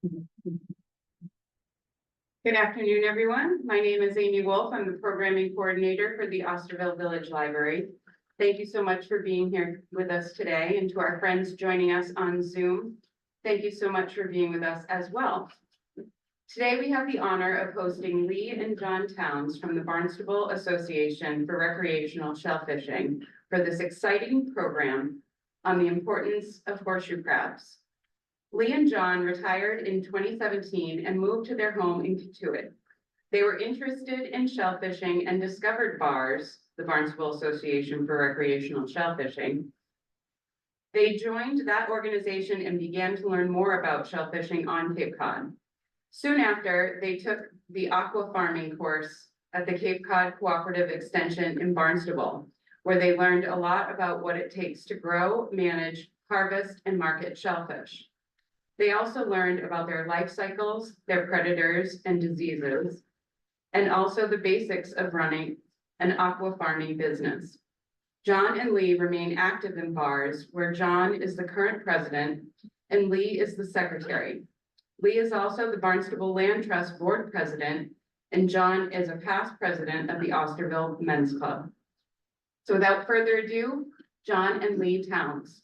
Good afternoon, everyone. My name is Amy Wolf. I'm the programming coordinator for the Osterville Village Library. Thank you so much for being here with us today, and to our friends joining us on Zoom, thank you so much for being with us as well. Today, we have the honor of hosting Leigh and John Towns from the Barnstable Association for Recreational Shellfishing for this exciting program on the importance of horseshoe crabs. Leigh and John retired in 2017 and moved to their home in Katuitt. They were interested in shellfishing and discovered BARS, the Barnstable Association for Recreational Shellfishing. They joined that organization and began to learn more about shellfishing on Cape Cod. Soon after, they took the aqua farming course at the Cape Cod Cooperative Extension in Barnstable, where they learned a lot about what it takes to grow, manage, harvest, and market shellfish. They also learned about their life cycles, their predators and diseases, and also the basics of running an aqua farming business. John and Leigh remain active in BARS, where John is the current president and Leigh is the secretary. Leigh is also the Barnstable Land Trust board president, and John is a past president of the Osterville Men's Club. So without further ado, John and Leigh Towns.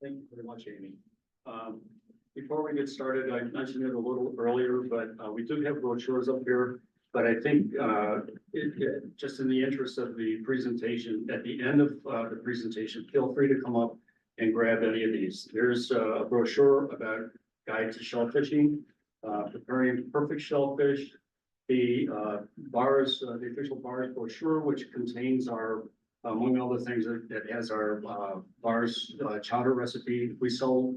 Thank you very much, Amy. Before we get started, I mentioned it a little earlier, but we do have brochures up here. But I think just in the interest of the presentation, at the end of the presentation, feel free to come up and grab any of these. There's a brochure about guide to shellfishing, preparing perfect shellfish, the BARS, the official BARS brochure, which contains our, among other things, that has our BARS chowder recipe. We sell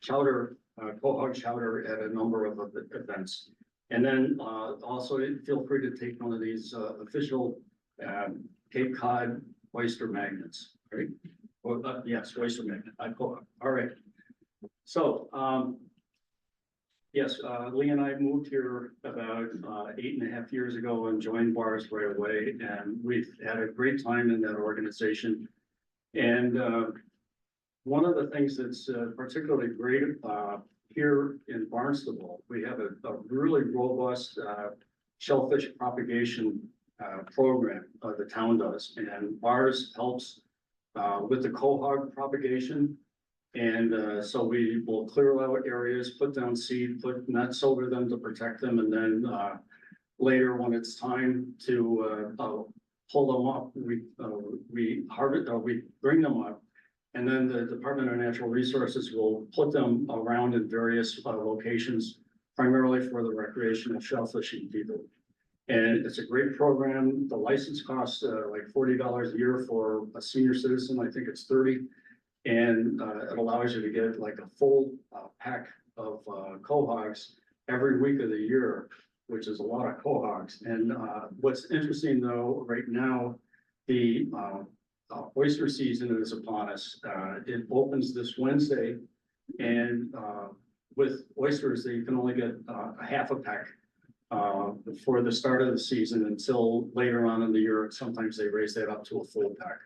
chowder, quahog chowder at a number of events. And then also feel free to take one of these official Cape Cod oyster magnets, right? Or, yes, oyster magnet. All right. So yes, Leigh and I moved here about 8.5 years ago and joined BARS right away, and we've had a great time in that organization. And one of the things that's particularly great here in Barnstable, we have a really robust shellfish propagation program the town does, and BARS helps with the quahog propagation. And so we will clear out areas, put down seed, put nets over them to protect them, and then later when it's time to pull them up, we harvest, we bring them up. And then the Department of Natural Resources will put them around in various locations, primarily for the recreational shellfishing people. And it's a great program. The license costs like $40 a year for a senior citizen. I think it's $30. And it allows you to get like a full pack of quahogs every week of the year, which is a lot of quahogs. And what's interesting though, right now, the oyster season is upon us. It opens this Wednesday, and with oysters, you can only get a half a pack for the start of the season until later on in the year. Sometimes they raise that up to a full pack.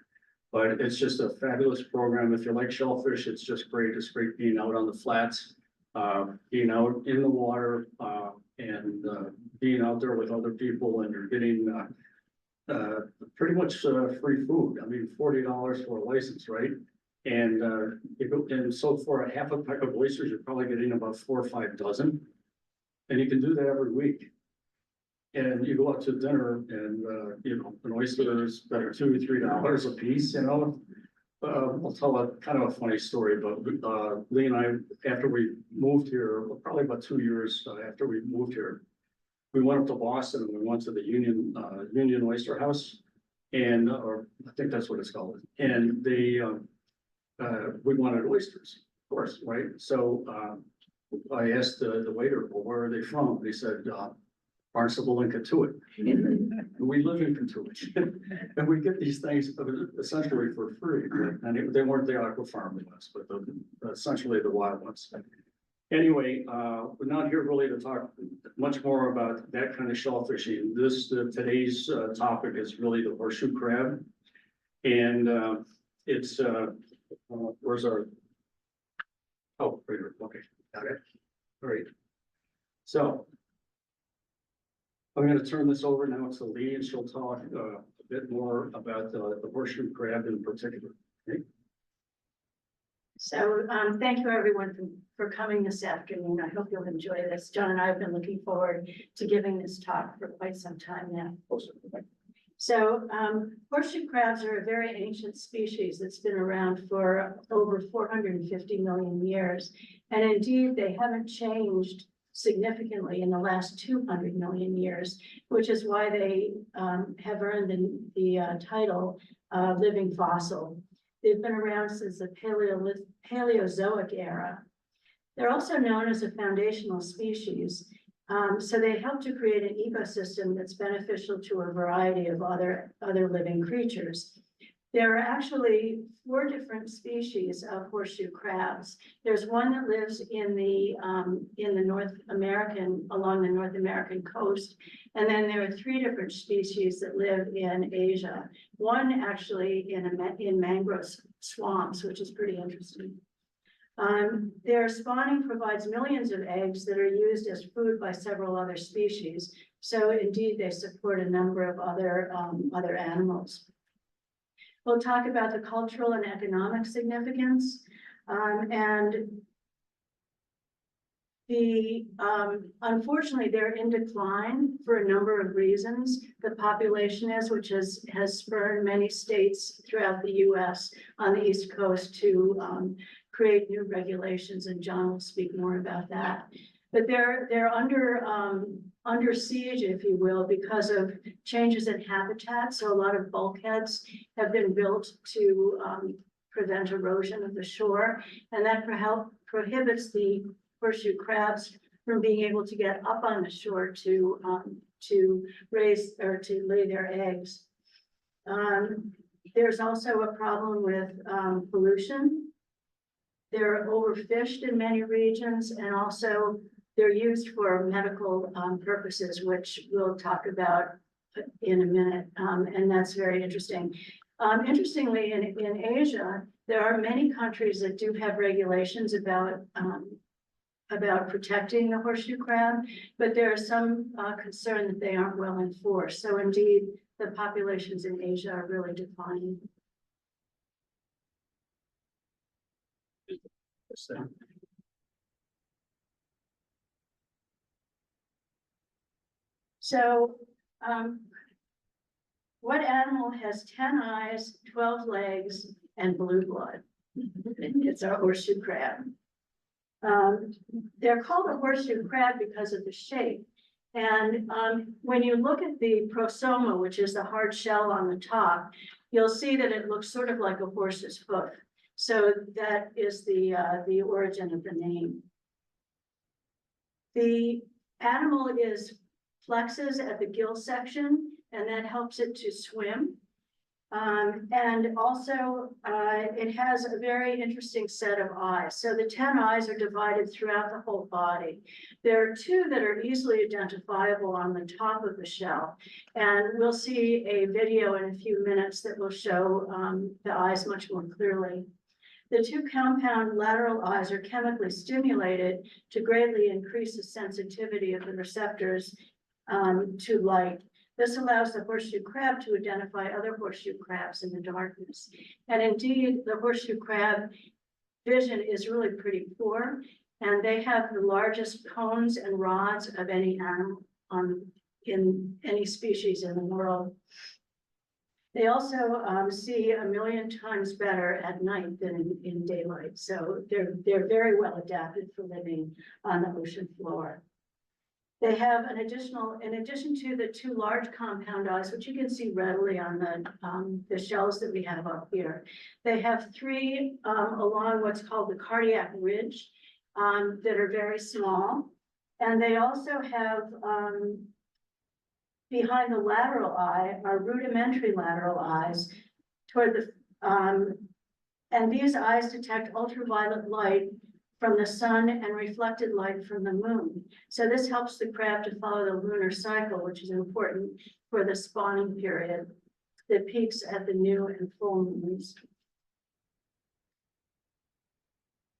But it's just a fabulous program. If you like shellfish, it's just great. It's great being out on the flats, being out in the water, and being out there with other people, and you're getting pretty much free food. I mean, $40 for a license, right? And so for a half a pack of oysters, you're probably getting about 4 or 5 dozen, and you can do that every week. And you go out to dinner, and you know, an oyster is better $2 or $3 a piece. You know, I'll tell a kind of a funny story. But Leigh and I, after we moved here, probably about 2 years after we moved here, we went up to Boston and we went to the Union Oyster House, and or I think that's what it's called. And they we wanted oysters, of course, right? So I asked the waiter, well, where are they from? They said Barnstable and Katuitt. We live in Katuitt, and we get these things essentially for free. And they weren't the aqua farming ones, but essentially the wild ones. Anyway, we're not here really to talk much more about that kind of shellfishing. Today's topic is really the horseshoe crab, and it's Where's our? Oh, right here. Okay, got it. All right. So. I'm gonna turn this over now to Leigh, and she'll talk a bit more about the horseshoe crab in particular. Okay? So, thank you everyone for coming this afternoon. I hope you'll enjoy this. John and I have been looking forward to giving this talk for quite some time now. So, horseshoe crabs are a very ancient species that's been around for over 450 million years. And indeed, they haven't changed significantly in the last 200 million years, which is why they have earned the title living fossil. They've been around since the Paleozoic era. They're also known as a foundational species. So they help to create an ecosystem that's beneficial to a variety of other living creatures. There are actually 4 different species of horseshoe crabs. There's one that lives in the along the North American coast. And then there are 3 different species that live in Asia. One actually in mangrove swamps, which is pretty interesting. Their spawning provides millions of eggs that are used as food by several other species. So indeed, they support a number of other animals. We'll talk about the cultural and economic significance, and unfortunately, they're in decline for a number of reasons. The population which has spurred many states throughout the U.S. on the East Coast to create new regulations, and John will speak more about that. But they're under siege, if you will, because of changes in habitat. So a lot of bulkheads have been built to prevent erosion of the shore, and that prohibits the horseshoe crabs from being able to get up on the shore to raise or to lay their eggs. There's also a problem with pollution. They're overfished in many regions, and also they're used for medical purposes, which we'll talk about in a minute, and that's very interesting. Interestingly, in Asia, there are many countries that do have regulations about protecting the horseshoe crab, but there is some concern that they aren't well enforced. So indeed, the populations in Asia are really declining. So, what animal has 10 eyes, 12 legs, and blue blood? It's a horseshoe crab. They're called a horseshoe crab because of the shape. And when you look at the prosoma, which is the hard shell on the top, you'll see that it looks sort of like a horse's hoof. So that is the origin of the name. The animal flexes at the gill section, and that helps it to swim. And also, it has a very interesting set of eyes. So the 10 eyes are divided throughout the whole body. There are 2 that are easily identifiable on the top of the shell. And we'll see a video in a few minutes that will show the eyes much more clearly. The 2 compound lateral eyes are chemically stimulated to greatly increase the sensitivity of the receptors to light. This allows the horseshoe crab to identify other horseshoe crabs in the darkness. And indeed, the horseshoe crab vision is really pretty poor, and they have the largest cones and rods of any animal in any species in the world. They also see 1,000,000 times better at night than in daylight. So they're very well adapted for living on the ocean floor. They have in addition to the 2 large compound eyes, which you can see readily on the shells that we have up here. They have 3 along what's called the cardiac ridge that are very small. And they also have behind the lateral eye are rudimentary lateral eyes toward the, and these eyes detect ultraviolet light from the sun and reflected light from the moon. So this helps the crab to follow the lunar cycle, which is important for the spawning period that peaks at the new and full moons.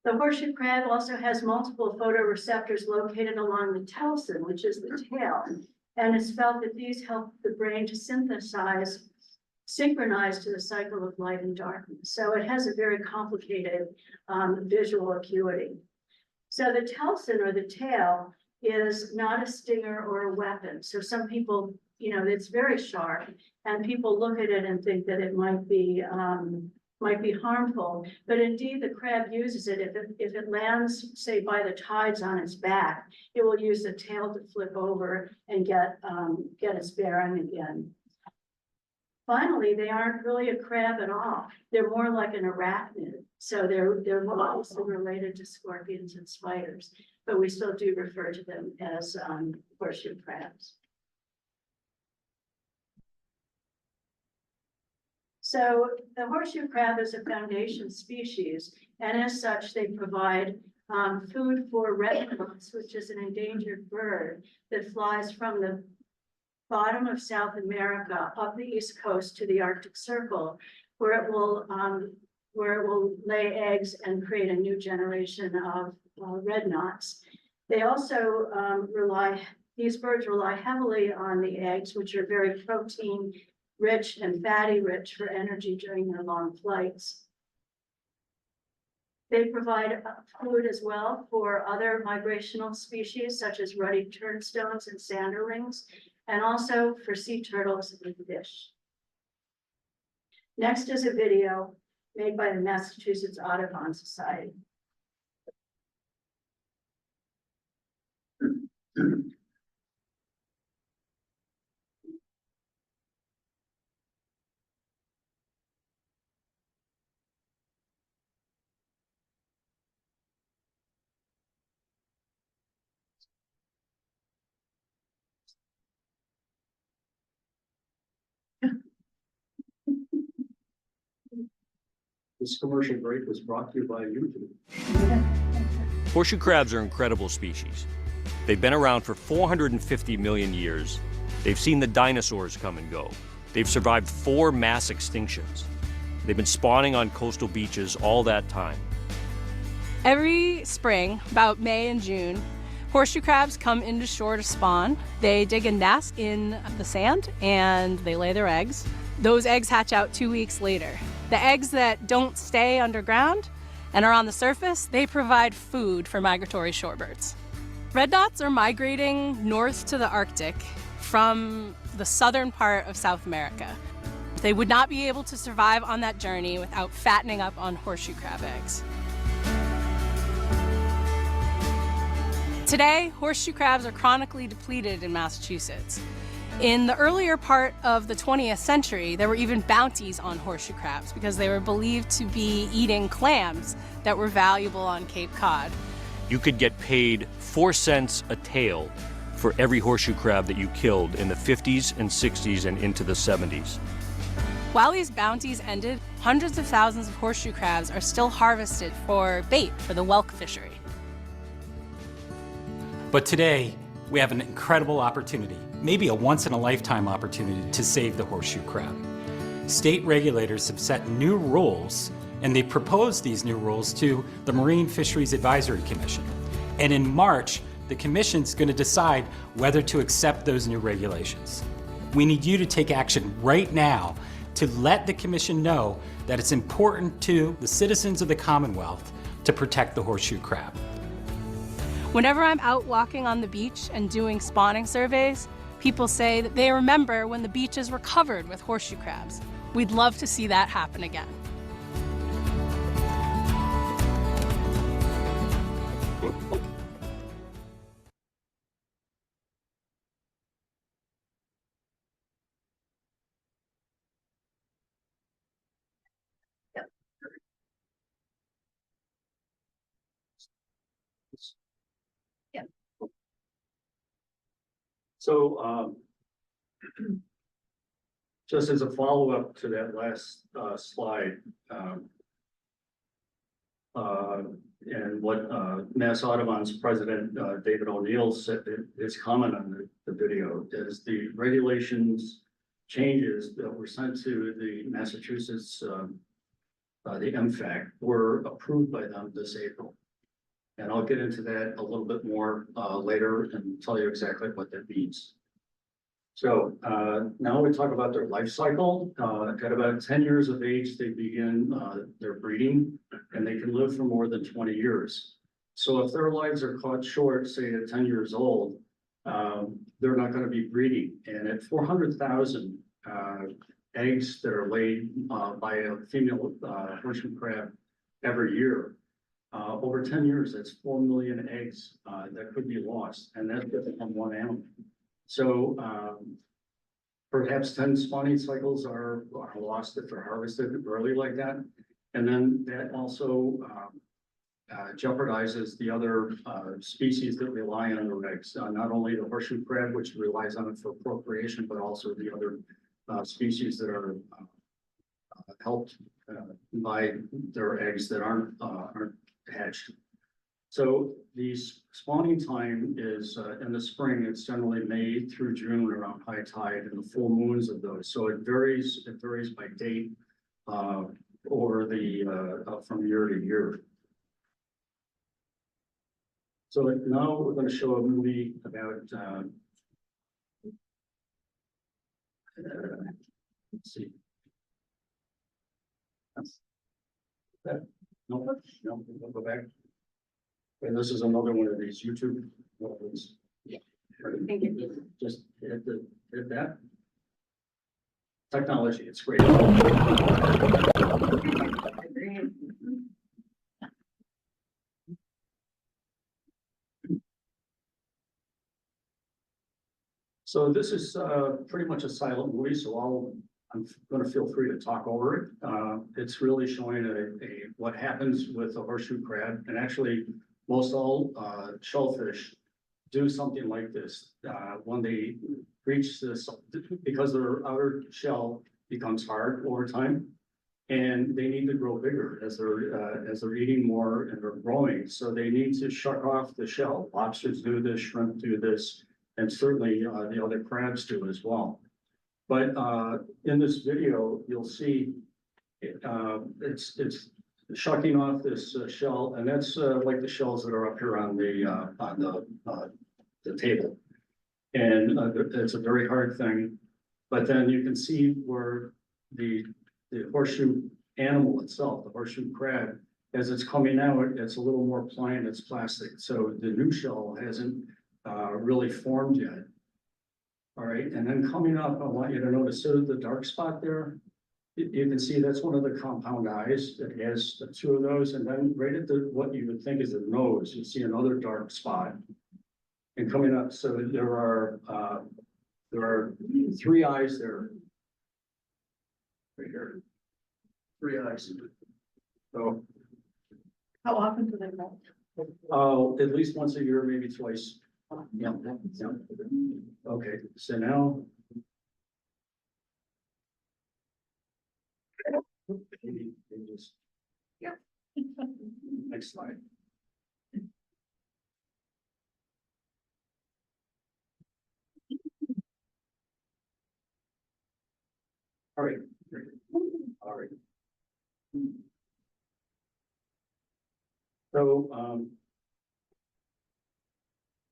The horseshoe crab also has multiple photoreceptors located along the telson, which is the tail. And it's felt that these help the brain to synchronize to the cycle of light and darkness. So it has a very complicated visual acuity. So the telson, or the tail, is not a stinger or a weapon. So some people, it's very sharp, and people look at it and think that it might be harmful. But indeed, the crab uses it. If it lands, say, by the tides on its back, it will use the tail to flip over and get its bearing again. Finally, they aren't really a crab at all. They're more like an arachnid. So they're more closely related to scorpions and spiders, but we still do refer to them as horseshoe crabs. So the horseshoe crab is a foundation species, and as such, they provide food for red knots, which is an endangered bird that flies from the bottom of South America up the East Coast to the Arctic Circle, where it will lay eggs and create a new generation of red knots. They also these birds rely heavily on the eggs, which are very protein rich and fatty rich for energy during their long flights. They provide food as well for other migrational species, such as ruddy turnstones and sanderlings, and also for sea turtles and fish. Next is a video made by the Massachusetts Audubon Society. This commercial break was brought to you by YouTube. Horseshoe crabs are incredible species. They've been around for 450 million years. They've seen the dinosaurs come and go. They've survived 4 mass extinctions. They've been spawning on coastal beaches all that time. Every spring, about May and June, horseshoe crabs come into shore to spawn. They dig a nest in the sand and they lay their eggs. Those eggs hatch out 2 weeks later. The eggs that don't stay underground and are on the surface, they provide food for migratory shorebirds. Red knots are migrating north to the Arctic from the southern part of South America. They would not be able to survive on that journey without fattening up on horseshoe crab eggs. Today, horseshoe crabs are chronically depleted in Massachusetts. In the earlier part of the 20th century, there were even bounties on horseshoe crabs because they were believed to be eating clams that were valuable on Cape Cod. You could get paid 4 cents a tail for every horseshoe crab that you killed in the 50s and 60s and into the 70s. While these bounties ended, hundreds of thousands of horseshoe crabs are still harvested for bait for the whelk fishery. But today, we have an incredible opportunity, maybe a once-in-a-lifetime opportunity to save the horseshoe crab. State regulators have set new rules, and they proposed these new rules to the Marine Fisheries Advisory Commission. And in March, the Commission's going to decide whether to accept those new regulations. We need you to take action right now to let the Commission know that it's important to the citizens of the Commonwealth to protect the horseshoe crab. Whenever I'm out walking on the beach and doing spawning surveys, people say that they remember when the beaches were covered with horseshoe crabs. We'd love to see that happen again. So, just as a follow-up to that last slide, and what Mass Audubon's president, David O'Neill, said, his comment on the video is the regulations changes that were sent to the Massachusetts the MFAC, were approved by them this April. And I'll get into that a little bit more later and tell you exactly what that means. So now we talk about their life cycle. At about 10 years of age, they begin their breeding, and they can live for more than 20 years. So if their lives are cut short, say at 10 years old, they're not going to be breeding. And at 400,000 eggs that are laid by a female horseshoe crab every year, over 10 years, that's 4 million eggs that could be lost, and that's just from one animal. So perhaps 10 spawning cycles are lost if they're harvested early like that. And then that also jeopardizes the other species that rely on the eggs, not only the horseshoe crab, which relies on it for procreation, but also the other species that are helped by their eggs that aren't hatched. So the spawning time is in the spring. It's generally May through June around high tide and the full moons of those. So it varies by date over the from year to year. So now we're going to show a movie about let's see. That no, we'll go back. And this is another one of these YouTube ones. Yeah. Thank you. Just hit that. Technology, it's great. So this is pretty much a silent movie, so I'm going to feel free to talk over it. It's really showing what happens with a horseshoe crab, and actually most all shellfish do something like this when they reach this, because their outer shell becomes hard over time, and they need to grow bigger as they're eating more and they're growing. So they need to shuck off the shell. Lobsters do this, shrimp do this, and certainly the other crabs do as well. But in this video, you'll see it's shucking off this shell, and that's like the shells that are up here on the table. And it's a very hard thing. But then you can see where the horseshoe animal itself, the horseshoe crab, as it's coming out, it's a little more pliant, it's plastic. So the new shell hasn't really formed yet. All right, and then coming up, I want you to notice, so the dark spot there, you can see that's one of the compound eyes. It has two of those, and then right at what you would think is the nose, you see another dark spot. And coming up, so there are 3 eyes there. Right here. 3 eyes. So, How often do they molt? at least once a year, maybe twice. Yeah. Okay, so now. Yeah. Next slide. All right. All right. So,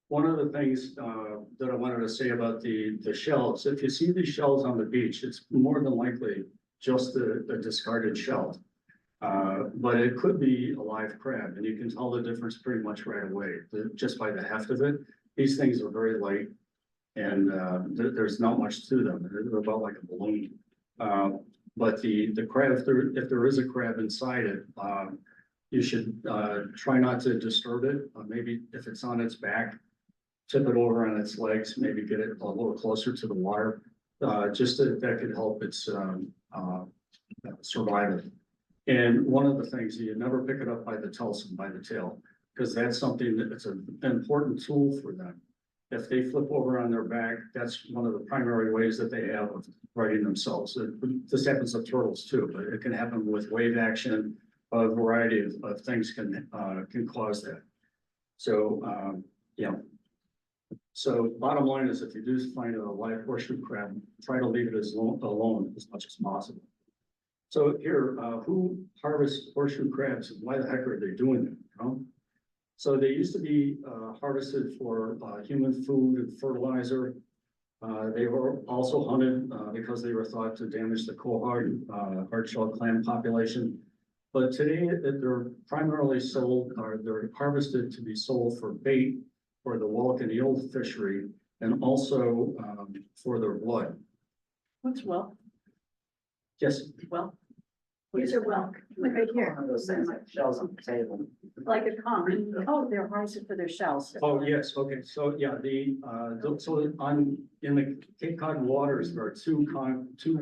one of the things that I wanted to say about the shells, if you see these shells on the beach, it's more than likely just a discarded shell. But it could be a live crab, and you can tell the difference pretty much right away, just by the heft of it. These things are very light, and there's not much to them. They're about like a balloon. But the crab, if there is a crab inside it, you should try not to disturb it. Maybe if it's on its back, tip it over on its legs, maybe get it a little closer to the water, just that could help its survival. And one of the things, you never pick it up by the telson, by the tail, because that's something it's an important tool for them. If they flip over on their back, that's one of the primary ways that they have of righting themselves. This happens to turtles too, but it can happen with wave action. A variety of things can cause that. So, yeah. So bottom line is, if you do find a live horseshoe crab, try to leave it alone as much as possible. So here, who harvests horseshoe crabs? Why the heck are they doing it, you know? So they used to be harvested for human food and fertilizer. They were also hunted because they were thought to damage the cohort, hard-shell clam population. But today they're primarily sold, or they're harvested to be sold for bait for the whelk and eel fishery, and also for their blood. What's well? Yes, Well. These are well, look right here, Those things like shells on the table. like a common, oh, they're harvested for their shells. oh, yes, okay, so yeah, so in the Cape Cod waters, there are two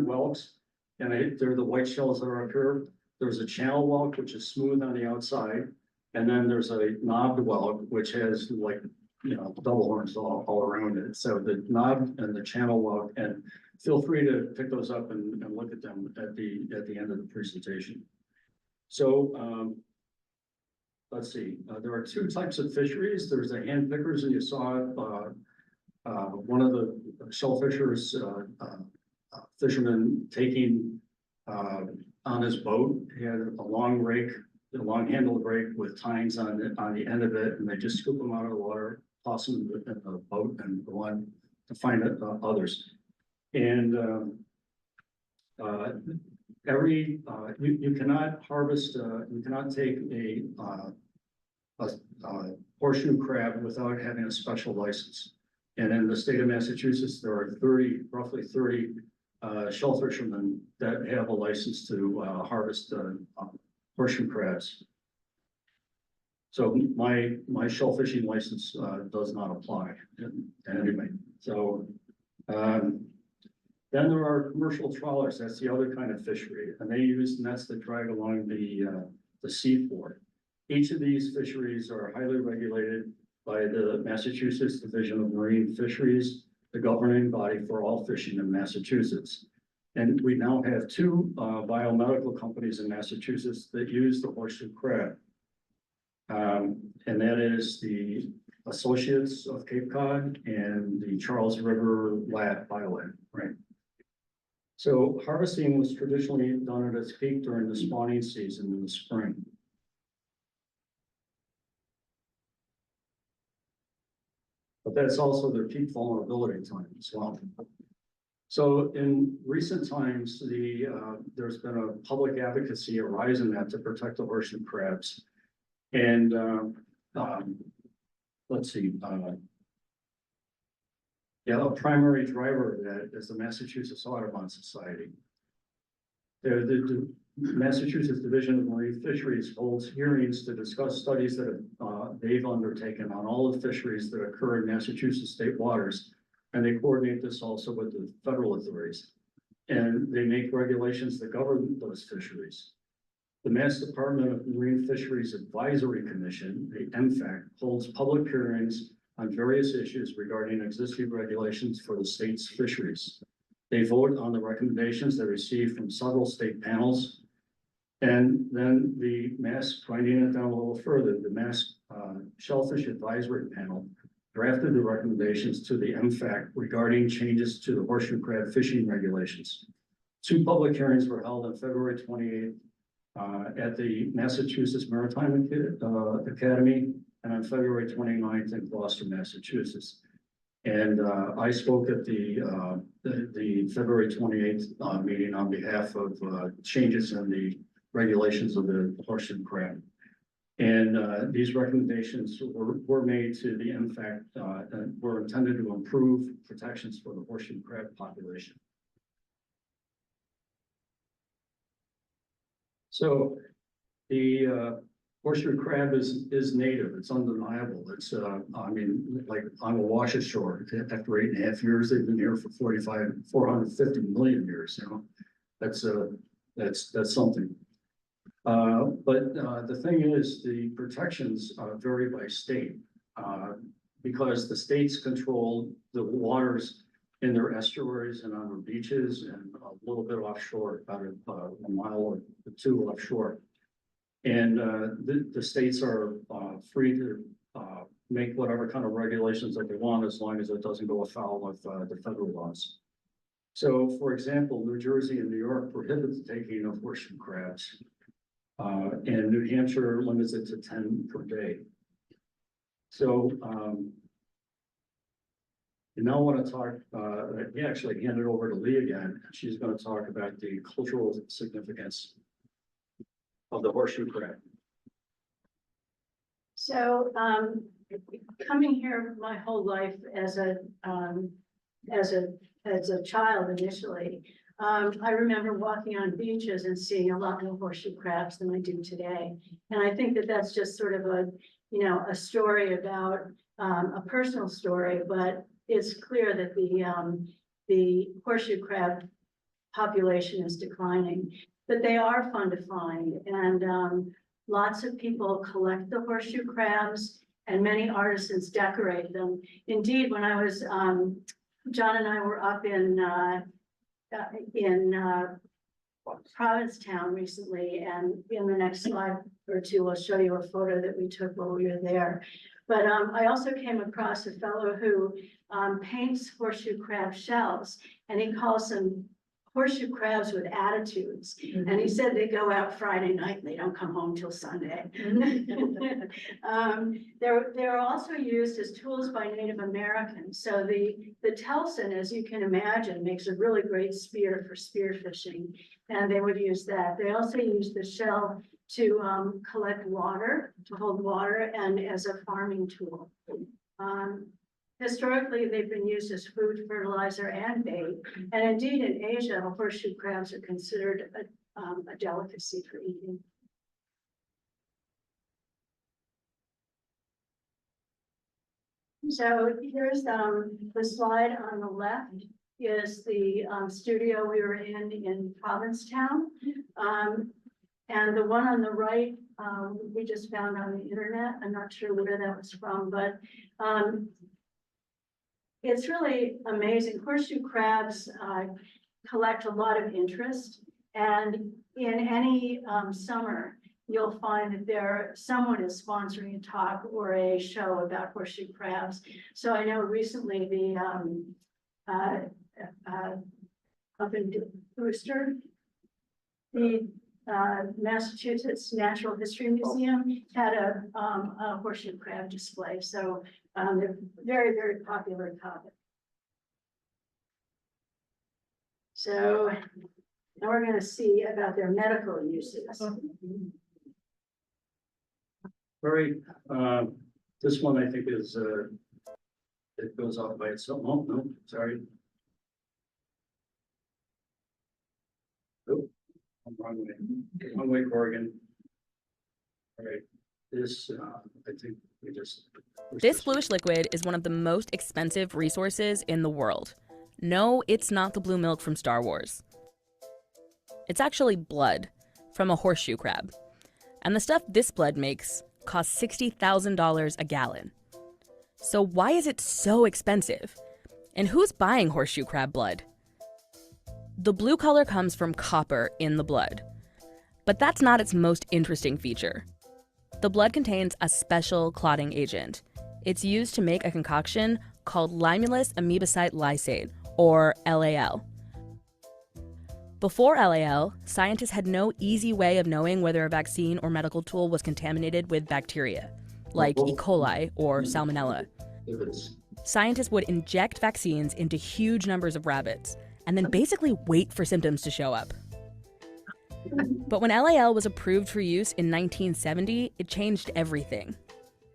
whelks. And they're the white shells that are up here. There's a channel whelk, which is smooth on the outside. And then there's a knobbed whelk, which has like, you know, double horns all around it. So the knob and the channel whelk, and feel free to pick those up and look at them at the end of the presentation. So, let's see, there are two types of fisheries. There's the hand pickers, and you saw, one of the shellfishers, fisherman taking, on his boat. He had a long rake, a long handled rake with tines on the end of it, and they just scoop them out of the water, toss them in the boat, and go on to find others. And you cannot harvest, you cannot take a horseshoe crab without having a special license. And in the state of Massachusetts, there are roughly 30 shell fishermen that have a license to harvest horseshoe crabs. So my shell fishing license does not apply anyway. So then there are commercial trawlers. That's the other kind of fishery, and they use nets that drag along the seafloor. Each of these fisheries are highly regulated by the Massachusetts Division of Marine Fisheries, the governing body for all fishing in Massachusetts. And we now have two biomedical companies in Massachusetts that use the horseshoe crab. And that is the Associates of Cape Cod and the Charles River Lab Biolab, right? So harvesting was traditionally done at its peak during the spawning season in the spring. But that's also their peak vulnerability time as well. So in recent times, there's been a public advocacy arising that to protect the horseshoe crabs. And let's see, a primary driver of that is the Massachusetts Audubon Society. The Massachusetts Division of Marine Fisheries holds hearings to discuss studies that they've undertaken on all the fisheries that occur in Massachusetts state waters. And they coordinate this also with the federal authorities. And they make regulations that govern those fisheries. The Mass Department of Marine Fisheries Advisory Commission, the MFAC, holds public hearings on various issues regarding existing regulations for the state's fisheries. They vote on the recommendations they receive from several state panels. And then finding it down a little further, the Mass Shellfish Advisory Panel drafted the recommendations to the MFAC regarding changes to the horseshoe crab fishing regulations. Two public hearings were held on February 28th at the Massachusetts Maritime Academy and on February 29th in Gloucester, Massachusetts. And I spoke at the February 28th meeting on behalf of changes in the regulations of the horseshoe crab. And these recommendations were made to the MFAC and were intended to improve protections for the horseshoe crab population. So the horseshoe crab is native. It's undeniable. It's I mean, like on the Washoe Shore, after 8.5 years, they've been here for 450 million years. You know, that's something. But the thing is, the protections vary by state because the states control the waters in their estuaries and on their beaches and a little bit offshore, about a mile or two offshore. And the states are free to make whatever kind of regulations that they want as long as it doesn't go afoul of the federal laws. So, for example, New Jersey and New York prohibit the taking of horseshoe crabs. And New Hampshire limits it to 10 per day. So, you now want to talk, we actually hand it over to Leigh again. She's going to talk about the cultural significance of the horseshoe crab. So, coming here my whole life as a child initially, I remember walking on beaches and seeing a lot more horseshoe crabs than I do today. And I think that that's just sort of a story about, a personal story, but it's clear that the horseshoe crab population is declining, but they are fun to find. And, lots of people collect the horseshoe crabs and many artisans decorate them. Indeed, when I was, John and I were up in Provincetown recently, and in the next slide or two, I'll show you a photo that we took while we were there. But I also came across a fellow who paints horseshoe crab shells, and he calls them horseshoe crabs with attitudes. And he said they go out Friday night and they don't come home till Sunday. They're also used as tools by Native Americans. So the telson, as you can imagine, makes a really great spear for spear fishing. And they would use that. They also use the shell to collect water, to hold water, and as a farming tool. Historically, they've been used as food, fertilizer, and bait. And indeed, in Asia, horseshoe crabs are considered a delicacy for eating. So here's the slide on the left is the studio we were in Provincetown. And the one on the right, we just found on the internet. I'm not sure where that was from, but it's really amazing. Horseshoe crabs collect a lot of interest, and in any summer, you'll find that someone is sponsoring a talk or a show about horseshoe crabs. So I know recently up in Worcester, the Massachusetts Natural History Museum had a horseshoe crab display. So they're very, very popular topic. So now we're going to see about their medical uses. Very, this one I think is, it goes off by itself. Oh, no, sorry. Oh, I'm wrong way, Corrigan. All right, this, I think we just. This bluish liquid is one of the most expensive resources in the world. No, it's not the blue milk from Star Wars. It's actually blood from a horseshoe crab. And the stuff this blood makes costs $60,000 a gallon. So why is it so expensive? And who's buying horseshoe crab blood? The blue color comes from copper in the blood. But that's not its most interesting feature. The blood contains a special clotting agent. It's used to make a concoction called limulus amoebocyte lysate, or LAL. Before LAL, scientists had no easy way of knowing whether a vaccine or medical tool was contaminated with bacteria, like E. coli or Salmonella. Scientists would inject vaccines into huge numbers of rabbits, and then basically wait for symptoms to show up. But when LAL was approved for use in 1970, it changed everything.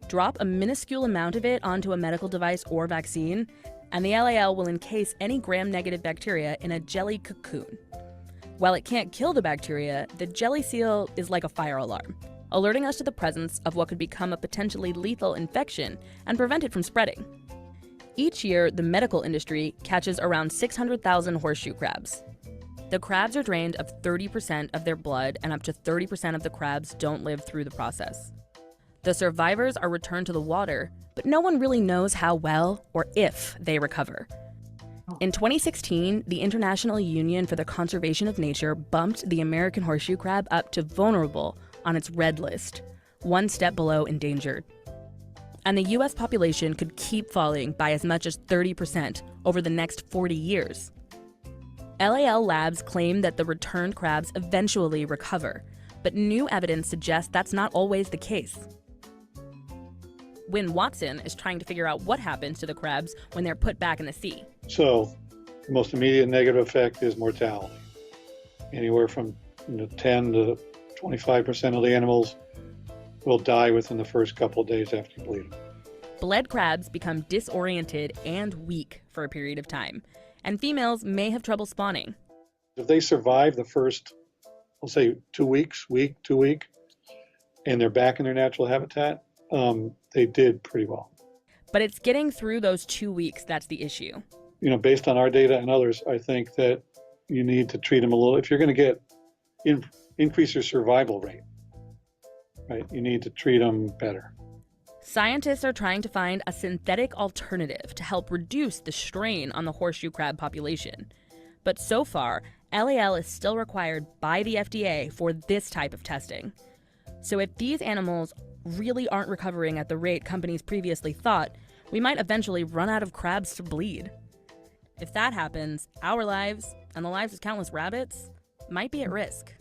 Drop a minuscule amount of it onto a medical device or vaccine, and the LAL will encase any gram-negative bacteria in a jelly cocoon. While it can't kill the bacteria, the jelly seal is like a fire alarm, alerting us to the presence of what could become a potentially lethal infection and prevent it from spreading. Each year, the medical industry catches around 600,000 horseshoe crabs. The crabs are drained of 30% of their blood, and up to 30% of the crabs don't live through the process. The survivors are returned to the water, but no one really knows how well or if they recover. In 2016, the International Union for the Conservation of Nature bumped the American horseshoe crab up to vulnerable on its red list, one step below endangered. And the US population could keep falling by as much as 30% over the next 40 years. LAL labs claim that the returned crabs eventually recover, but new evidence suggests that's not always the case. Wynn Watson is trying to figure out what happens to the crabs when they're put back in the sea. So the most immediate negative effect is mortality. Anywhere from 10 to 25% of the animals will die within the first couple of days after you bleed them. Bled crabs become disoriented and weak for a period of time, and females may have trouble spawning. If they survive the first, we'll say 2 weeks, and they're back in their natural habitat, they did pretty well. But it's getting through those 2 weeks that's the issue. Based on our data and others, I think that you need to treat them a little, if you're going to get increase your survival rate, right, you need to treat them better. Scientists are trying to find a synthetic alternative to help reduce the strain on the horseshoe crab population. But so far, LAL is still required by the FDA for this type of testing. So if these animals really aren't recovering at the rate companies previously thought, we might eventually run out of crabs to bleed. If that happens, our lives, and the lives of countless rabbits, might be at risk.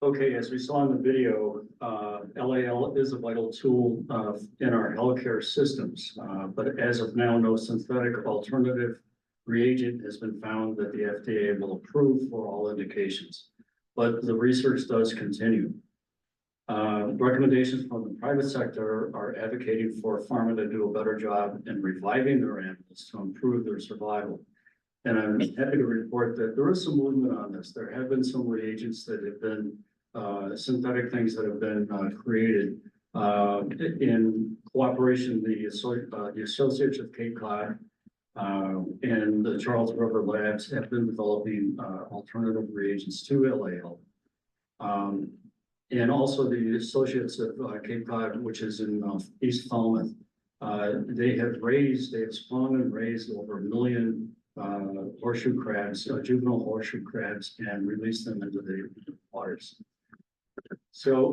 Okay, as we saw in the video, LAL is a vital tool in our healthcare systems. But as of now, no synthetic alternative reagent has been found that the FDA will approve for all indications. But the research does continue. Recommendations from the private sector are advocating for pharma to do a better job in reviving their animals to improve their survival. And I'm happy to report that there is some movement on this. There have been some reagents that have been synthetic things that have been created in cooperation. The Associates of Cape Cod and the Charles River Labs have been developing alternative reagents to LAL. And also the Associates of Cape Cod, which is in East Falmouth, they have spawned and raised over 1 million horseshoe crabs, juvenile horseshoe crabs, and released them into the waters. So,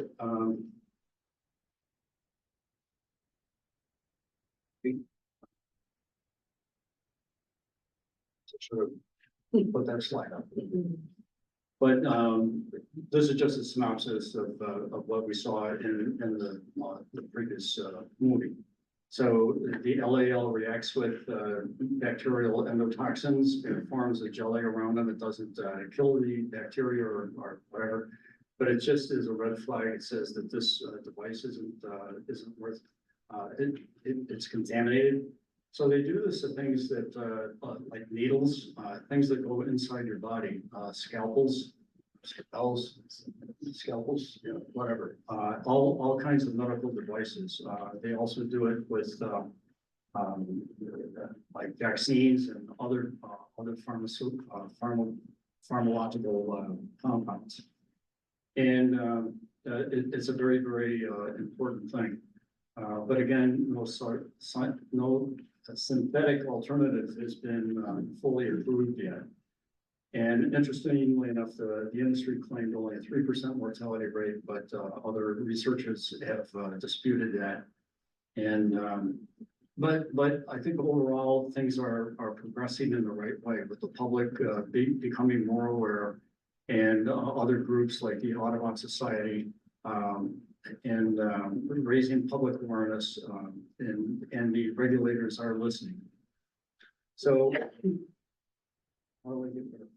sort of put that slide up. But this is just a synopsis of what we saw in the previous movie. So the LAL reacts with bacterial endotoxins and forms a jelly around them. It doesn't kill the bacteria or whatever, but it just is a red flag. It says that this device isn't worth. It's contaminated. So they do this to things that like needles, things that go inside your body, scalpels, whatever, all kinds of medical devices. They also do it with like vaccines and other pharmacological compounds. And it's a very, very important thing. But again, no synthetic alternative has been fully approved yet. And interestingly enough, the industry claimed only a 3% mortality rate, but other researchers have disputed that. And but I think overall things are progressing in the right way, with the public becoming more aware, and other groups like the Audubon Society and raising public awareness, and the regulators are listening. So how do I get there?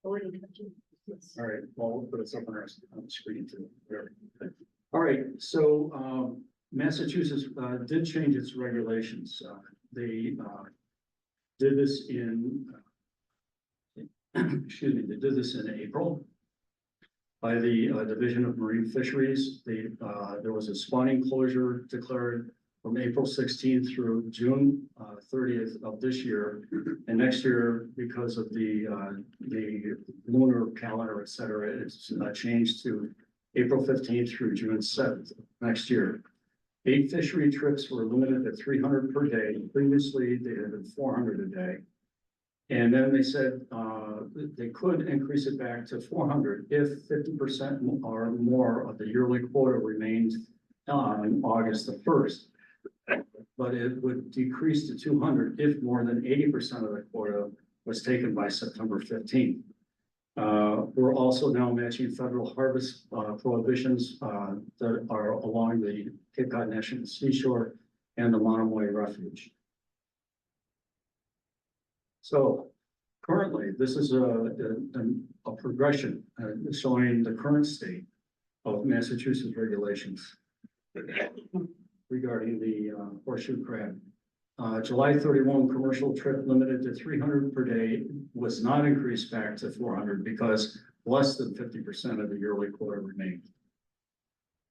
All right, well, we'll put it up on the screen too. All right, so Massachusetts did change its regulations. They did this in they did this in April by the Division of Marine Fisheries. There was a spawning closure declared from April 16th through June 30th of this year. And next year, because of the lunar calendar, et cetera, it's changed to April 15th through June 7th next year. 8 fishery trips were limited at 300 per day. Previously, they had been 400 a day. And then they said, they could increase it back to 400 if 50% or more of the yearly quota remained on August the 1st. But it would decrease to 200 if more than 80% of the quota was taken by September 15th. We're also now matching federal harvest prohibitions that are along the Cape Cod National Seashore and the Monomoy Refuge. So currently, this is a progression showing the current state of Massachusetts regulations regarding the horseshoe crab. July 31 commercial trip limited to 300 per day was not increased back to 400 because less than 50% of the yearly quota remained.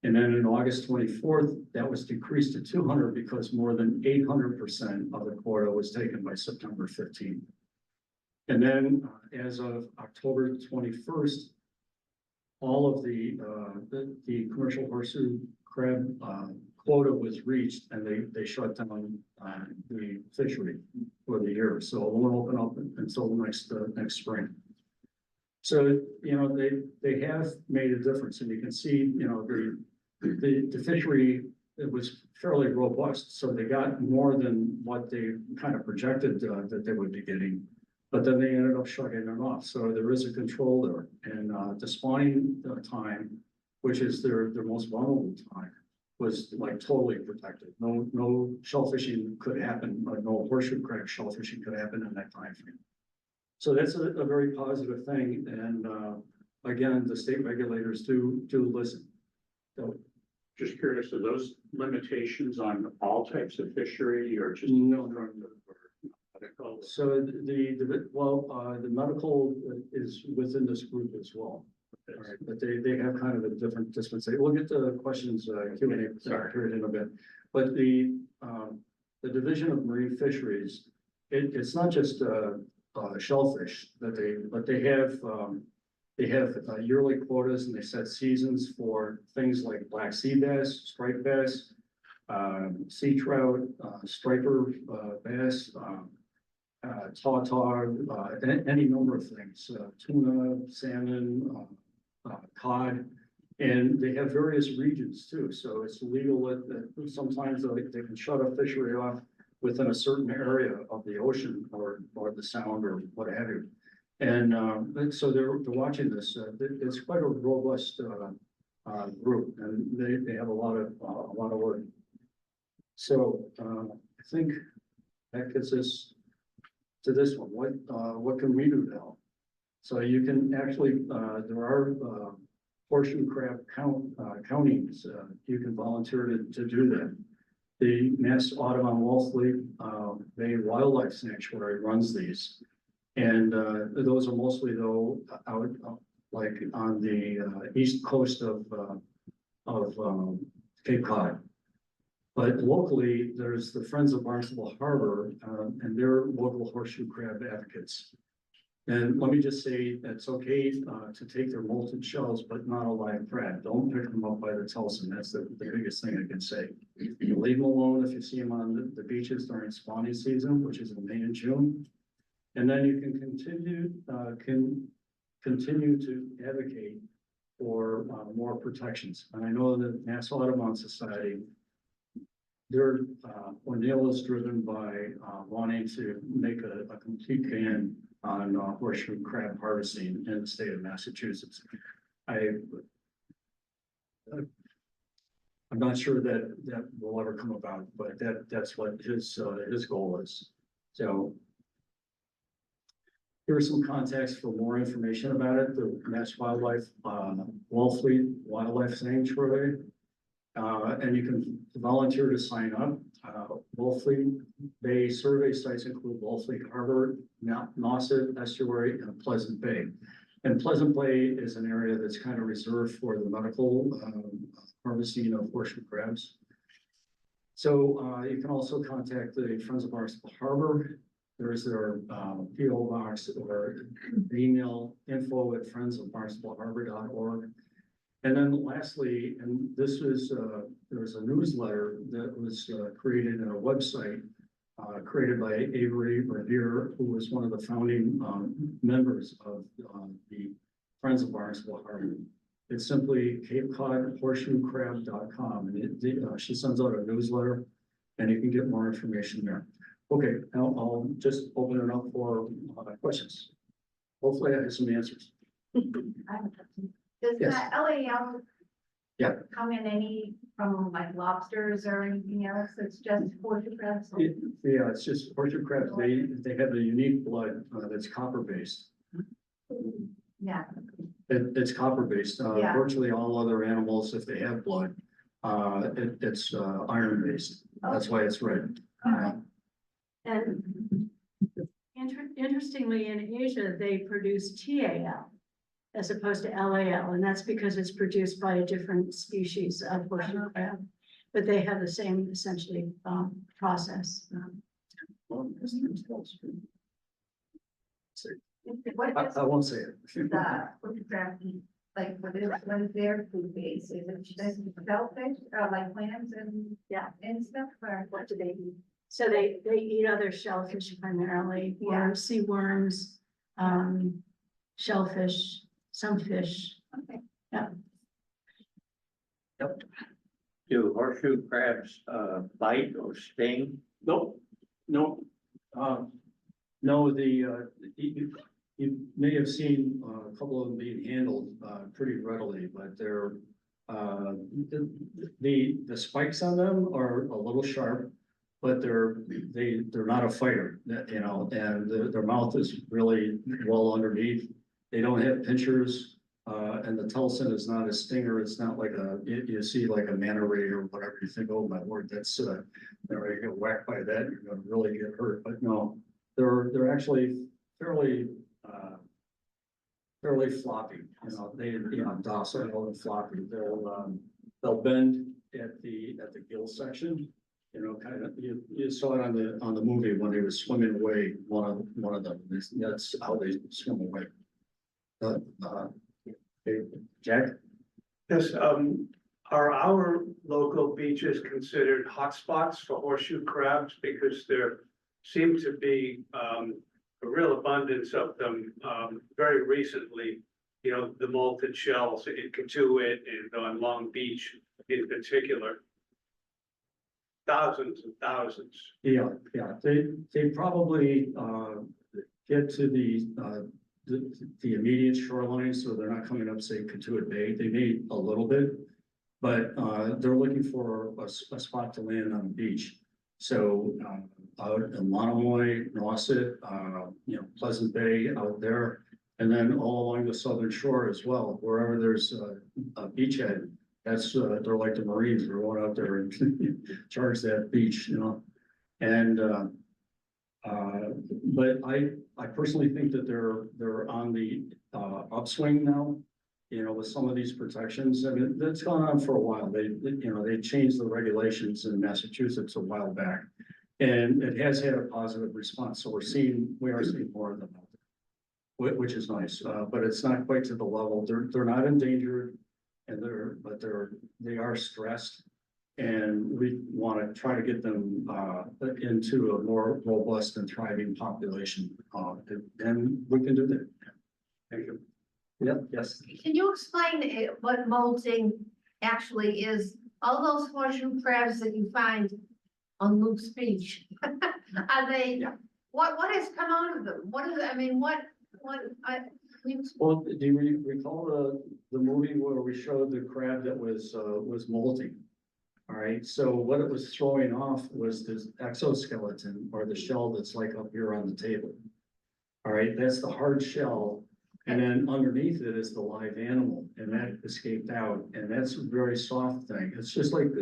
And then in August 24th, that was decreased to 200 because more than 800% of the quota was taken by September 15th. And then as of October 21st, all of the commercial horseshoe crab quota was reached, and they shut down the fishery for the year. So it won't open up until next spring. So, you know, they have made a difference, and you can see, you know, the fishery, it was fairly robust. So they got more than what they kind of projected that they would be getting, but then they ended up shutting it off. So there is a control there, and the spawning time, which is their most vulnerable time, was like totally protected. No shellfishing could happen, no horseshoe crab shellfishing could happen in that time frame. So that's a very positive thing. And again, the state regulators do listen. So, just curious, are those limitations on all types of fishery or just? No. Medical? So the medical is within this group as well. All right, but they have kind of a different dispensation. We'll get to questions, Q&A period in a bit. But the Division of Marine Fisheries, it's not just shellfish but they have yearly quotas, and they set seasons for things like black sea bass, striped bass, sea trout, striper bass, tautog, any number of things, tuna, salmon, cod, and they have various regions too. So it's legal that sometimes they can shut a fishery off within a certain area of the ocean or the sound or what have you. And so they're watching this. It's quite a robust group, and they have a lot of work. So I think that gets us to this one. What can we do now? So you can actually, there are horseshoe crab countings. You can volunteer to do that. The Mass Audubon Wolfley Bay Wildlife Sanctuary runs these. And those are mostly though out like on the east coast of Cape Cod. But locally, there's the Friends of Barnstable Harbor, and they're local horseshoe crab advocates. And let me just say, it's okay to take their molted shells, but not a live crab. Don't pick them up by the telson. That's the biggest thing I can say. You leave them alone if you see them on the beaches during spawning season, which is in May and June. And then you can continue to advocate for more protections. And I know that Mass Audubon Society, their ordeal is driven by wanting to make a complete ban on horseshoe crab harvesting in the state of Massachusetts. I'm not sure that will ever come about, but that's what his goal is. So here are some contacts for more information about it. The Mass Wildlife Wolfley Wildlife Sanctuary. And you can volunteer to sign up. Wolfley Bay survey sites include Wolfley Harbor, Nauset Estuary, and Pleasant Bay. And Pleasant Bay is an area that's kind of reserved for the medical harvesting of horseshoe crabs. So you can also contact the Friends of Barnstable Harbor. There's their PO box or email info@friendsofbarnstableharbor.org. And then lastly, and this is, there was a newsletter that was created in a website created by Avery Revere, who was one of the founding members of the Friends of Barnesville Harbor. It's simply CapeCodHorseshoeCrab.com, and she sends out a newsletter, and you can get more information there. Okay, now I'll just open it up for questions. Hopefully I have some answers. Does Yes. the LAL? Yeah. Come in any from like lobsters or anything else? It's just horseshoe crabs? Yeah, it's just horseshoe crabs. They have a unique blood that's copper based. Yeah, It's copper based. Yeah. Virtually all other animals, if they have blood, it's iron based. That's why it's red. And interestingly, in Asia, they produce TAL as opposed to LAL, and that's because it's produced by a different species of horseshoe crab. But they have the same essentially process. what does I won't say it. the horseshoe crab eat? Like, what is their food base? Is it just shellfish or like clams and? Yeah. And stuff, or What do they eat? So they eat other shellfish primarily, Yeah. worms, sea worms, shellfish, some fish. Okay. Yeah. Do horseshoe crabs, bite or sting? Nope, nope. No, you may have seen a couple of them being handled pretty readily, but they're the spikes on them are a little sharp, but they're not a fighter, you know, and their mouth is really well underneath. They don't have pinchers, and the Telson is not a stinger. It's not like you see like a manta ray or whatever. You think, oh my word, that's you know, you get whacked by that, you're gonna really get hurt. But no, they're actually fairly floppy. You know, docile and floppy. They'll bend at the gill section. You know, kind of, you saw it on the movie when they were swimming away. One of them. That's how they swim away. Okay, Jack? Yes, are our local beaches considered hotspots for horseshoe crabs? Because there seem to be a real abundance of them very recently. You know, the molted shells in Katuitt and on Long Beach in particular. Thousands and thousands. Yeah, they probably get to the immediate shoreline, so they're not coming up, say, Katuitt Bay. They may a little bit, but they're looking for a spot to land on the beach. So out in Monomoy, Nauset, you know, Pleasant Bay out there, and then all along the southern shore as well, wherever there's a beachhead. That's they're like the Marines. They're going out there and charge that beach, you know, and but I personally think that they're on the upswing now, you know, with some of these protections. I mean, that's gone on for a while. They changed the regulations in Massachusetts a while back, and it has had a positive response. So we are seeing more of them out there, which is nice. But it's not quite to the level. They're not endangered, and they are stressed. And we want to try to get them into a more robust and thriving population, and we can do that. Thank you. Yep. Yes. can you explain what molting actually is? All those horseshoe crabs that you find on Luke's Beach, are they, Yeah. what has come out of them? What is, I mean, Well, do you recall the movie where we showed the crab that was molting? All right, so what it was throwing off was this exoskeleton or the shell that's like up here on the table. All right, that's the hard shell. And then underneath it is the live animal, and that escaped out, and that's a very soft thing. It's just like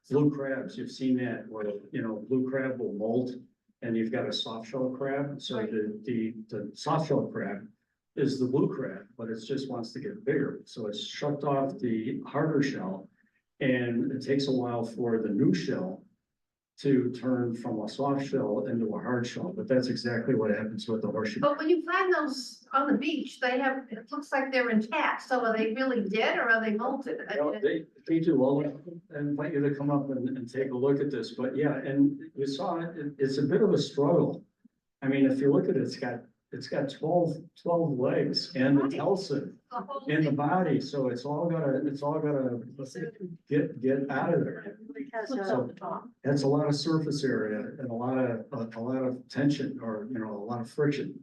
blue crabs. You've seen that where, you know, blue crab will molt, and you've got a soft shell crab. So the soft shell crab is the blue crab, but it just wants to get bigger. So it's shucked off the harder shell, and it takes a while for the new shell to turn from a soft shell into a hard shell, but that's exactly what happens with the horseshoe. But when you find those on the beach, it looks like they're intact, so are they really dead or are they molted? They do, well, I invite you to come up and take a look at this, but yeah, and you saw it, it's a bit of a struggle. I mean, if you look at it, it's got 12 legs and the telson in the body, so it's all gotta get out of there. So that's a lot of surface area and a lot of tension, or, you know, a lot of friction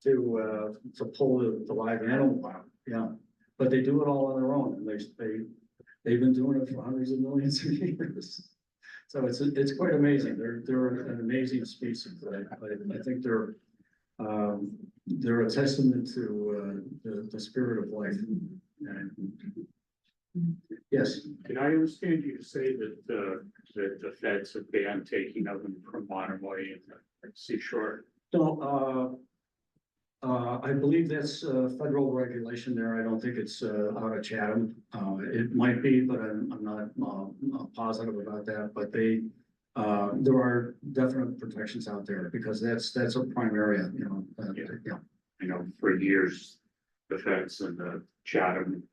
to pull the live animal out, yeah. But they do it all on their own, and they've been doing it for hundreds of millions of years. So it's quite amazing. They're an amazing species. I think they're a testament to the spirit of life. Yes. Did I understand you to say that the feds have banned taking of them from Monomoy and the seashore? No, I believe that's federal regulation there. I don't think it's out of Chatham. It might be, but I'm not positive about that. But there are definite protections out there because that's a prime area, you know. Yeah. You know, for years, the feds and the Chatham.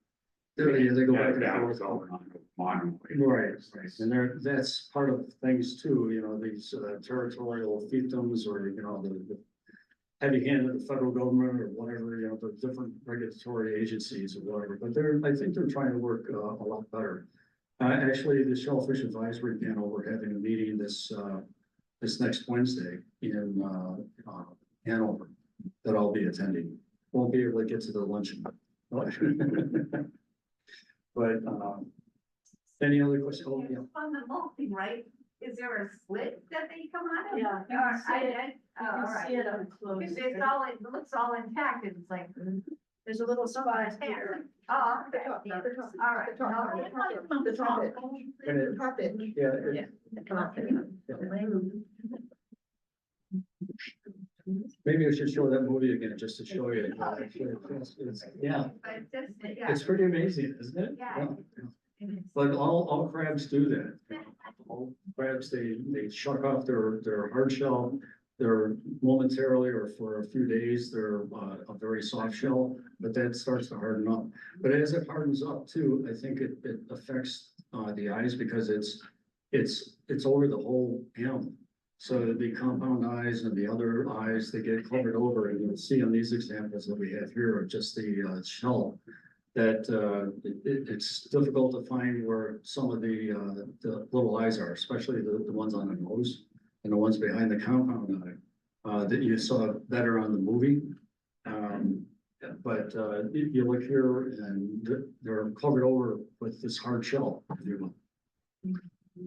They go back and that forth. was going on with Monomoy. Right, and that's part of things too, you know, these territorial fiefdoms, or, you know, the heavy hand of the federal government or whatever, you know, the different regulatory agencies or whatever, but I think they're trying to work a lot better. Actually, the Shellfish Advisory Panel, we're having a meeting this next Wednesday in Hanover that I'll be attending. Won't be able to get to the luncheon. But any other questions? Oh, yeah. On the molting, right? Is there a slit that they come out of? Yeah, you can see it. You All can see right. it up close. It looks all intact, and it's like. There's a little spot here. Oh, okay. All right. The top it. Yeah. Maybe I should show that movie again, just to show you. Yeah, it's pretty amazing, isn't it? Yeah. But all crabs do that. All crabs, they shuck off their hard shell. They're momentarily, or for a few days, they're a very soft shell, but that starts to harden up. But as it hardens up too, I think it affects the eyes, because it's over the whole animal. So the compound eyes and the other eyes, they get covered over, and you'll see on these examples that we have here of just the shell, that it's difficult to find where some of the little eyes are, especially the ones on the nose and the ones behind the compound eye, that you saw better on the movie. But you look here and they're covered over with this hard shell, if you will.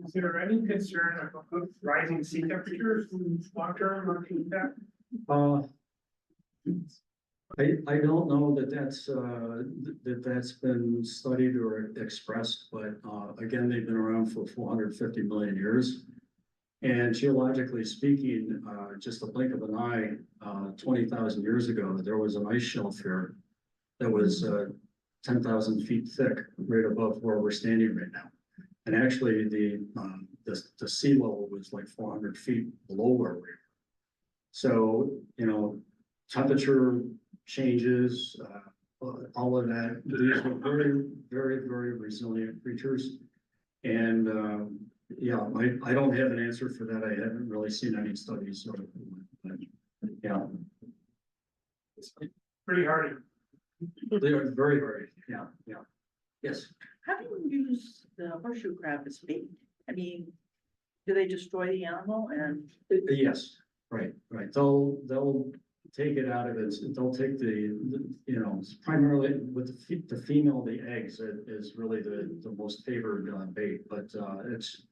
Is there any concern of rising sea temperatures long term on that? I don't know that's been studied or expressed, but again, they've been around for 450 million years. And geologically speaking, just a blink of an eye, 20,000 years ago, there was an ice shelf here that was 10,000 feet thick, right above where we're standing right now. And actually, the sea level was like 400 feet below where we are. So, you know, temperature changes, all of that. These are very, very, very resilient creatures. And yeah, I don't have an answer for that. I haven't really seen any studies. But, yeah. It's pretty hardy. They are very hardy. Yeah, yeah. Yes. How do you use the horseshoe crab as bait? I mean, do they destroy the animal and? Yes, right. They'll take it out of it. They'll take the you know, it's primarily with the female, the eggs is really the most favored bait, but it's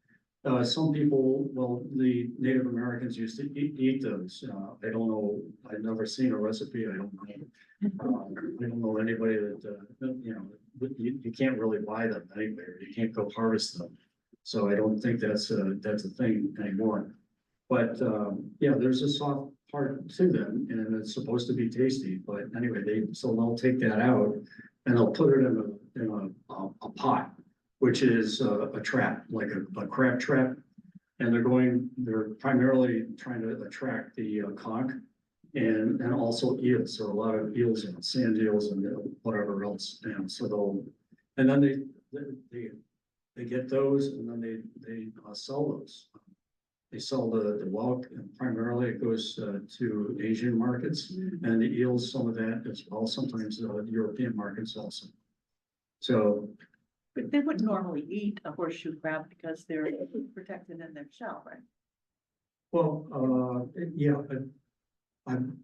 some people, well, the Native Americans used to eat those. I don't know. I've never seen a recipe. I don't know. I don't know anybody that you know. You can't really buy them anyway. You can't go harvest them. So I don't think that's a thing anymore. But yeah, there's a soft part to them, and it's supposed to be tasty. But anyway, they'll take that out and they'll put it in a pot, which is a trap, like a crab trap. And they're primarily trying to attract the conch and also eels. So a lot of eels and sand eels and whatever else. And so then they get those and then they sell those. They sell the whelk, and primarily it goes to Asian markets, and the eels, some of that as well, sometimes European markets also. So, But they wouldn't normally eat a horseshoe crab because they're protected in their shell, right? well, yeah, but I'm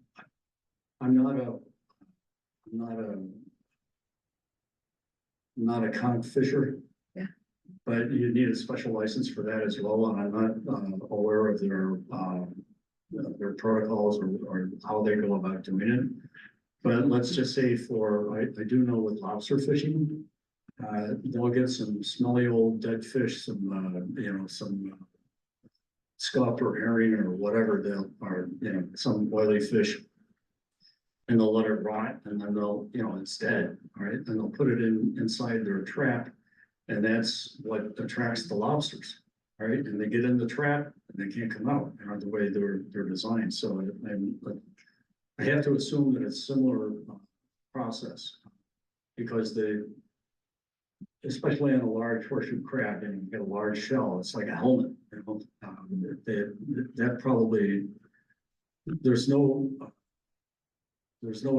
not a conch fisher. Yeah. But you need a special license for that as well, and I'm not aware of their protocols or how they go about doing it. But let's just say I do know with lobster fishing, they'll get some smelly old dead fish, some scup or herring or whatever, some oily fish. And they'll let it rot, and then it's dead, all right? And they'll put it inside their trap, and that's what attracts the lobsters, right? And they get in the trap and they can't come out, the way they're designed. So I have to assume that it's similar process, because especially on a large horseshoe crab, and you get a large shell, it's like a helmet. That probably there's no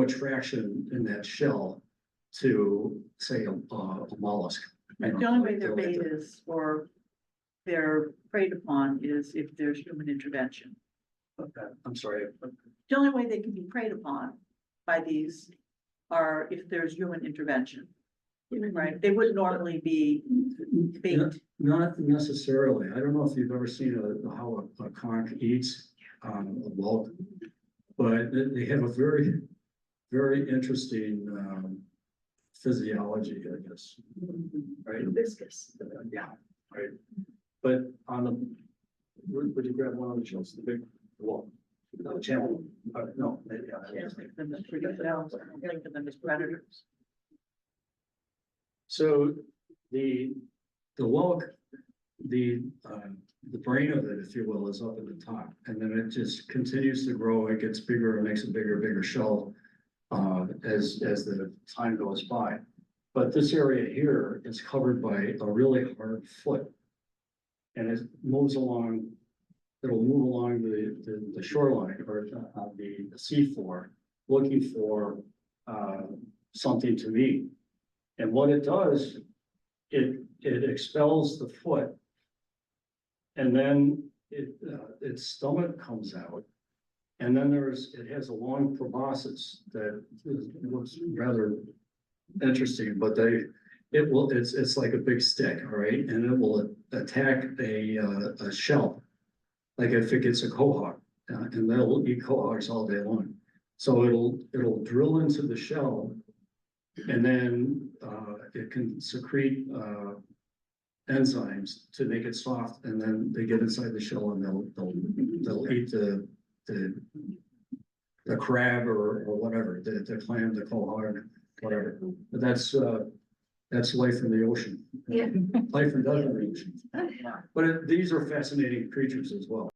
attraction in that shell to say a mollusk. The only way they're bait is, or they're preyed upon is if there's human intervention. I'm sorry. The only way they can be preyed upon by these are if there's human intervention. Right, they would normally be bait. Not necessarily. I don't know if you've ever seen how a conch eats a whelk, but they have a very, very interesting physiology, I guess. Right? Hibiscus. Yeah, right. But would you grab one of the shells, the big whelk? No, channel. No. Think of them as predators. So the whelk, the brain of it, if you will, is up at the top, and then it just continues to grow. It gets bigger and makes a bigger shell as the time goes by. But this area here is covered by a really hard foot, and it moves along. It'll move along the shoreline or the seafloor, looking for something to eat. And what it does, it expels the foot, and then its stomach comes out, and then it has a long proboscis that looks rather interesting. But it's like a big stick, all right, and it will attack a shell, like if it gets a quahog, and they'll eat quahogs all day long. So it'll drill into the shell. And then it can secrete enzymes to make it soft, and then they get inside the shell and they'll eat the crab or whatever, the clam, the quahog, whatever. But that's life in the ocean. Yeah. Life and death in the ocean. But these are fascinating creatures as well.